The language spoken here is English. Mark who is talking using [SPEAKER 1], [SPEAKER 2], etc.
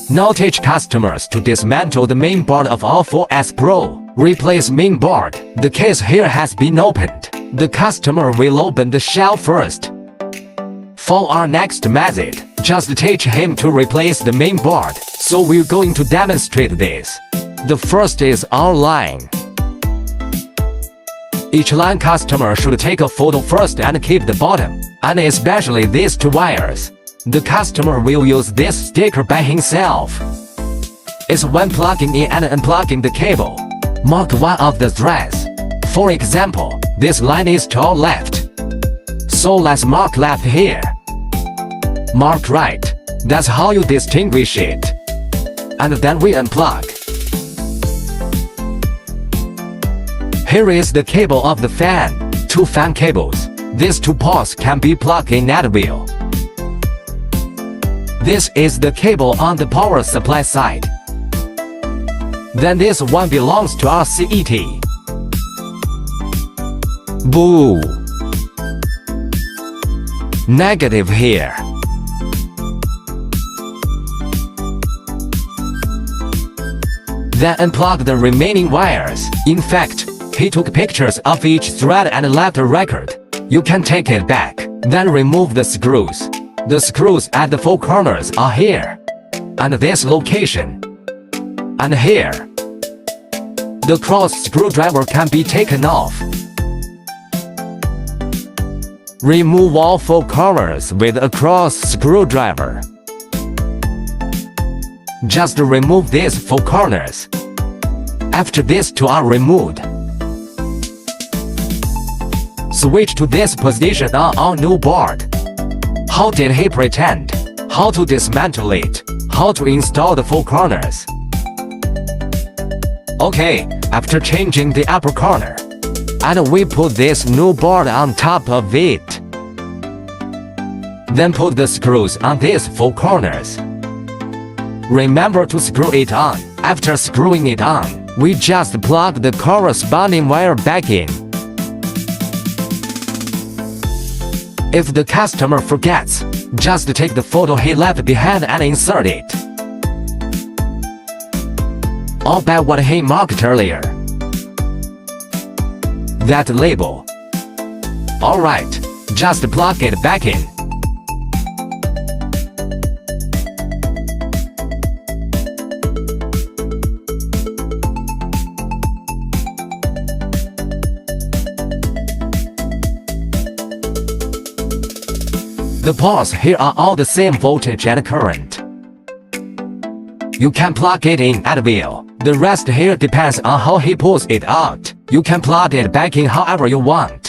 [SPEAKER 1] Now teach customers to dismantle the main board of all 4S Pro. Replace main board. The case here has been opened. The customer will open the shell first. For our next method, just teach him to replace the main board. So we're going to demonstrate this. The first is our line. Each line customer should take a photo first and keep the bottom, and especially these two wires. The customer will use this sticker by himself. It's when plugging in and unplugging the cable. Mark one of the threads. For example, this line is to our left. So let's mark left here. Mark right. That's how you distinguish it. And then we unplug. Here is the cable of the fan. Two fan cables. These two ports can be plugged in at will. This is the cable on the power supply side. Then this one belongs to our CET. Boo! Negative here. Then unplug the remaining wires. In fact, he took pictures of each thread and left a record. You can take it back. Then remove the screws. The screws at the four corners are here. And this location. And here. The cross screwdriver can be taken off. Remove all four corners with a cross screwdriver. Just remove these four corners. After these two are removed, switch to this position on our new board. How did he pretend? How to dismantle it? How to install the four corners? Okay, after changing the upper corner, and we put this new board on top of it. Then put the screws on these four corners. Remember to screw it on. After screwing it on, we just plug the corresponding wire back in. If the customer forgets, just take the photo he left behind and insert it. All by what he marked earlier. That label. Alright, just plug it back in. The ports here are all the same voltage and current. You can plug it in at will. The rest here depends on how he pulls it out. You can plug it back in however you want.